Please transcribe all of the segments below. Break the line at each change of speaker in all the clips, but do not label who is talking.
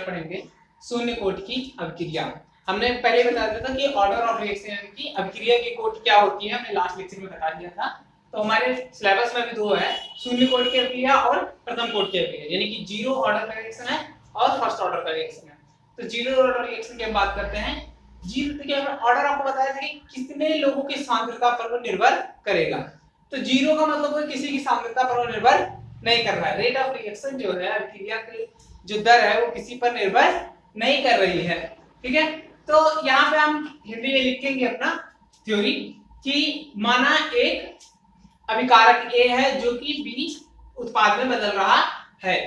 पढ़ेंगे शून्य कोटि की अभिक्रिया। हमने पहले बता दिया था कि ऑर्डर ऑफ रिएक्शन की अभिक्रिया की कोटि क्या होती है, हमने लास्ट लेक्चर में बता दिया था। तो हमारे सिलेबस में भी दो है, शून्य कोटि की अभिक्रिया और प्रथम कोटि की अभिक्रिया, यानी कि जीरो ऑर्डर का रिएक्शन है और फर्स्ट ऑर्डर का रिएक्शन है। तो जीरो ऑर्डर रिएक्शन की हम बात करते हैं। जीरो के ऑर्डर आपको बताया था कि कितने लोगों की सांद्रता पर वो निर्भर करेगा। तो जीरो का मतलब है किसी की सांद्रता पर वो निर्भर नहीं कर रहा है। रेट ऑफ रिएक्शन जो है अभिक्रिया की जो दर है वो किसी पर निर्भर नहीं कर रही है, ठीक है। तो यहाँ पे हम हिंदी में लिखेंगे अपना थ्योरी कि माना एक अभिकारक A है जो कि B उत्पाद में बदल रहा है।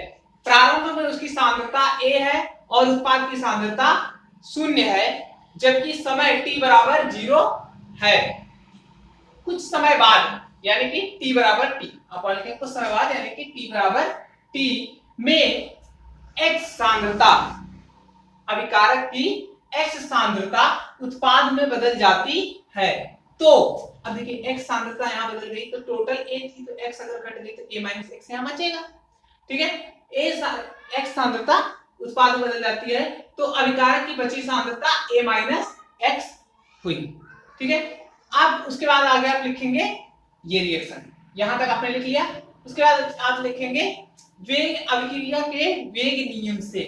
प्रारंभ में उसकी सांद्रता A है और उत्पाद की सांद्रता 0 है, जबकि समय t बराबर 0 है। कुछ समय बाद यानी कि t बराबर t, आप लिखें कुछ समय बाद यानी कि t बराबर t में x सांद्रता, अभिकारक की x सांद्रता उत्पाद में बदल जाती है। तो अब देखिए x सांद्रता यहां बदल गई तो टोटल A थी, तो x अगर घट गई तो A माइनस x यहां बचेगा, ठीक है। x सांद्रता उत्पाद में बदल जाती है तो अभिकारक की बची सांद्रता A माइनस x हुई, ठीक है। अब उसके बाद आगे आप लिखेंगे ये रिएक्शन, यहां तक आपने लिख लिया। उसके बाद आप लिखेंगे वेग अभिक्रिया के वेग नियम से,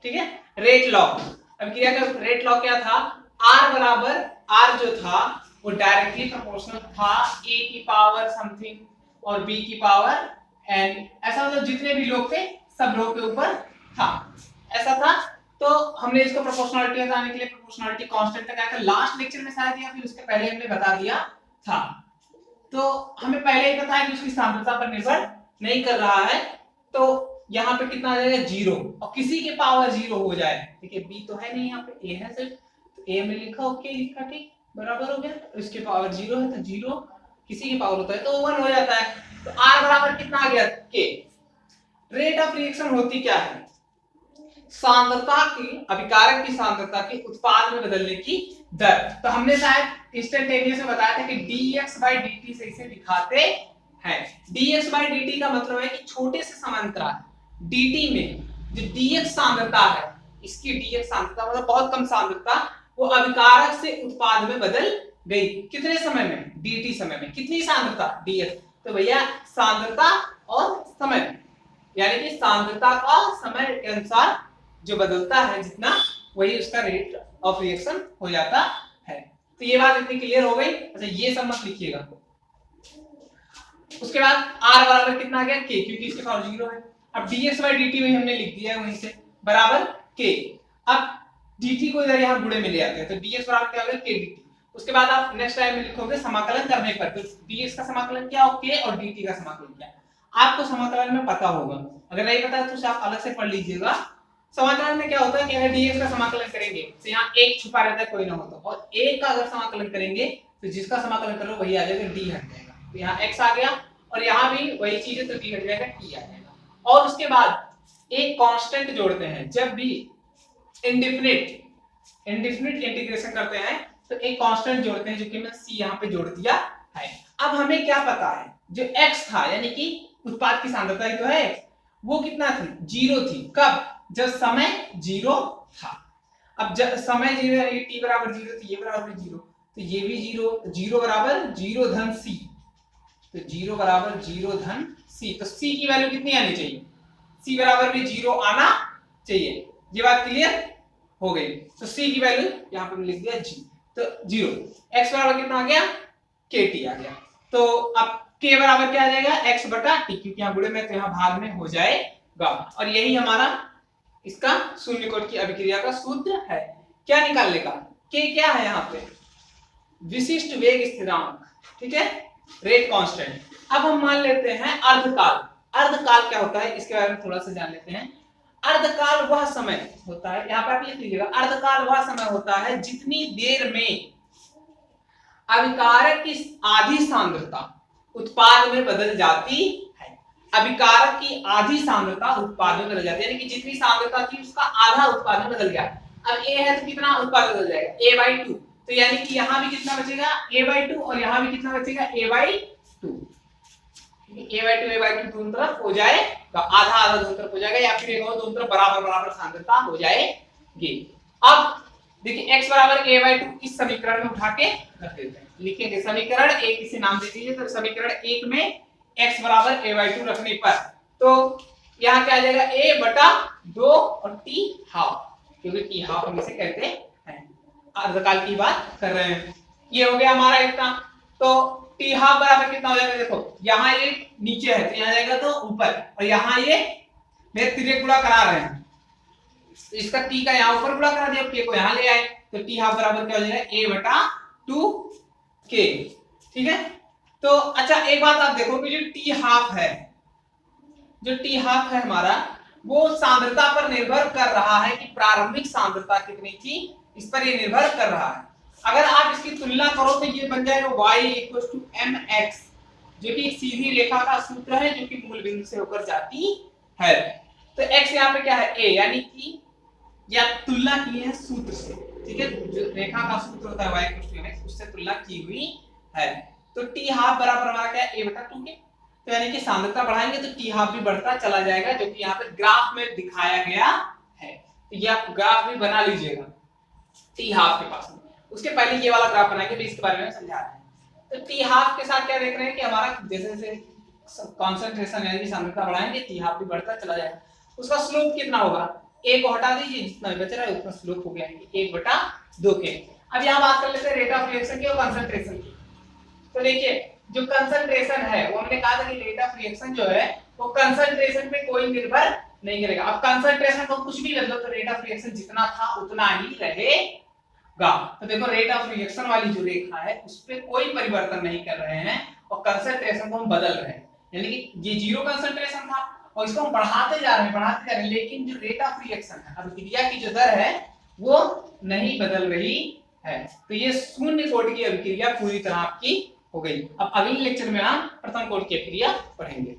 ठीक है, रेट लॉ। अभिक्रिया का रेट लॉ क्या था, R बराबर R जो था वो डायरेक्टली प्रोपोर्शनल था A की पावर समथिंग और B की पावर n, ऐसा मतलब जितने भी लोग थे सब लोग के ऊपर था, ऐसा था। तो हमने इसको प्रोपोर्शनलिटी बताने के लिए प्रोपोर्शनलिटी कांस्टेंट लगाया था लास्ट लेक्चर में शायद, या फिर उसके पहले हमने बता दिया था। तो हमें पहले ही पता है कि उसकी सांद्रता पर निर्भर नहीं कर रहा है, तो यहाँ पे कितना आ जाएगा 0, और किसी के पावर 0 हो जाए, ठीक है। B तो है नहीं, यहाँ पे A है सिर्फ, तो A में लिखा ओके लिखा, ठीक, बराबर हो गया। तो इसके पावर 0 है तो 0 किसी के पावर होता है तो 1 हो जाता है। तो R बराबर कितना आ गया K। रेट ऑफ रिएक्शन होती क्या है, सांद्रता की, अभिकारक की सांद्रता की उत्पाद में बदलने की दर। तो हमने शायद इंस्टेंटेनियस में बताया था कि dx/dt से इसे दिखाते हैं। dx/dt का मतलब है कि छोटे से समांतराल dt में जो dx सांद्रता है, इसकी dx सांद्रता मतलब बहुत कम सांद्रता, वो अभिकारक से उत्पाद में बदल गई। कितने समय में, dt समय में। कितनी सांद्रता, dx। तो भैया सांद्रता और समय, यानी कि सांद्रता का समय के अनुसार जो बदलता है जितना, वही उसका रेट ऑफ रिएक्शन हो जाता है। तो ये बात इतनी क्लियर हो गई। अच्छा ये सब मत लिखिएगा। उसके बाद R बराबर कितना आ गया K, क्योंकि इसके पावर 0 है। अब dx/dt में हमने लिख दिया है वहीं से बराबर K। अब dt को इधर यहाँ गुणे में ले आते हैं, तो dx बराबर क्या हो गया K dt। उसके बाद आप नेक्स्ट टाइम में लिखोगे समाकलन करने पर, तो dx का समाकलन क्या हो K और dt का समाकलन क्या, आपको समाकलन में पता होगा। अगर नहीं पता तो आप अलग से पढ़ लीजिएगा। समाकलन में क्या होता है कि अगर dx का समाकलन करेंगे तो यहाँ एक छुपा रहता है, कोई ना हो तो, और एक का अगर समाकलन करेंगे तो जिसका समाकलन करो वही आ जाएगा, d हट जाएगा। तो यहाँ x आ गया और यहाँ भी वही चीज है तो d हट जाएगा, t आ जाएगा। और उसके बाद एक कांस्टेंट जोड़ते हैं, जब भी इंडेफिनिट इंटीग्रेशन करते हैं तो एक कांस्टेंट जोड़ते हैं, जो कि मैंने c यहाँ पे जोड़ दिया है। अब हमें क्या पता है, जो x था यानी कि उत्पाद की सांद्रता ही तो है, वो कितना थी, 0 थी। कब, जब समय 0 था। अब जब समय 0 है, t बराबर 0 तो ये बराबर 0, तो ये भी 0, 0 बराबर 0 धन c, तो 0 बराबर 0 धन c, तो c की वैल्यू कितनी आनी चाहिए, c बराबर भी 0 आना चाहिए। ये बात क्लियर हो गई। तो c की वैल्यू यहाँ पे लिख दिया g, तो 0। x बराबर कितना आ गया, kt आ गया। तो अब k बराबर क्या आ जाएगा, x बटा t, क्योंकि यहाँ गुणे में तो यहाँ भाग में हो जाएगा। और यही हमारा इसका शून्य कोटि की अभिक्रिया का सूत्र है। क्या निकालने का, k क्या है यहाँ पे, विशिष्ट वेग स्थिरांक, ठीक है, रेट कांस्टेंट। अब हम मान लेते हैं अर्धकाल। अर्धकाल क्या होता है इसके बारे में थोड़ा सा जान लेते हैं। अर्धकाल वह समय होता है, यहाँ पे आप लिख लीजिएगा, अर्धकाल वह समय होता है जितनी देर में अभिकारक की आधी सांद्रता उत्पाद में बदल जाती है। अभिकारक की आधी सांद्रता उत्पाद में बदल जाती है, यानी कि जितनी सांद्रता थी उसका आधा उत्पाद में बदल गया। अब A है तो कितना उत्पाद बदल जाएगा, A/2, तो यानी कि यहाँ भी कितना बचेगा A/2 और यहाँ भी कितना बचेगा A/2। A/2 दोनों तरफ हो जाए तो आधा आधा दोनों तरफ हो जाएगा, या फिर एक और दोनों तरफ बराबर बराबर सांद्रता हो जाएगी। अब देखिए x बराबर A/2 इस समीकरण में उठा के रख देते हैं, लिखेंगे समीकरण एक इसे नाम दे दीजिए। तो समीकरण एक में x बराबर A/2 रखने पर तो यहाँ क्या आ जाएगा A/2 और t हाफ, क्योंकि t हाफ हम इसे कहते हैं, अर्धकाल की बात कर रहे हैं। ये हो गया हमारा इतना। तो t हाफ बराबर कितना हो जाएगा, देखो यहाँ ये नीचे है तो यहाँ जाएगा तो ऊपर, और यहाँ ये मेरे तिर्यक गुणा करा रहे हैं, तो इसका t का यहाँ ऊपर गुणा करा दिया, k को यहाँ ले आए तो t हाफ बराबर क्या हो जाएगा A/2k। ठीक है। तो अच्छा एक बात आप देखो कि जो t हाफ है, जो t हाफ है हमारा, वो सांद्रता पर निर्भर कर रहा है कि प्रारंभिक सांद्रता कितनी थी, इस पर ये निर्भर कर रहा है। अगर आप इसकी तुलना करो तो ये बन जाएगा y = mx, जो कि एक सीधी रेखा का सूत्र है जो कि मूल बिंदु से होकर जाती है। तो x यहाँ पे क्या है a, यानी कि या तुलना की है सूत्र से। ठीक है, जो रेखा का सूत्र होता है y = mx, उससे तुलना की हुई है। तो t हाफ बराबर हमारा क्या है A/2 के, तो यानी कि सांद्रता बढ़ाएंगे तो t हाफ भी बढ़ता चला जाएगा, जो कि यहाँ पे ग्राफ में दिखाया गया है। तो ये आप ग्राफ भी बना लीजिएगा t हाफ के पास में। उसके पहले ये वाला ग्राफ बनाएंगे, इसके बारे में समझा रहे हैं। तो t हाफ के साथ क्या देख रहे हैं कि हमारा जैसे जैसे कंसंट्रेशन यानी कि सांद्रता बढ़ाएंगे t हाफ भी बढ़ता चला जाएगा। उसका स्लोप कितना होगा, a को हटा दीजिए, जितना बच रहा है उतना स्लोप हो गया 1/2 के। अब यहाँ बात कर लेते हैं रेट ऑफ रिएक्शन की और कंसंट्रेशन की। तो देखिए जो कंसंट्रेशन है वो हमने कहा था कि रेट ऑफ रिएक्शन जो है वो कंसंट्रेशन पे कोई निर्भर नहीं करेगा। अब कंसंट्रेशन को कुछ भी बदलो तो रेट ऑफ रिएक्शन जितना था उतना ही रहेगा। तो देखो रेट ऑफ रिएक्शन वाली जो रेखा है उस पे कोई परिवर्तन नहीं कर रहे हैं और कंसंट्रेशन को हम बदल रहे हैं, यानी कि ये जीरो कंसंट्रेशन था और इसको हम बढ़ाते जा रहे हैं, लेकिन जो रेट ऑफ रिएक्शन है, अभिक्रिया की जो दर है वो नहीं बदल रही है। तो ये शून्य कोटि की अभिक्रिया पूरी तरह आपकी हो गई। अब अगले लेक्चर में हम प्रथम कोटि की अभिक्रिया पढ़ेंगे।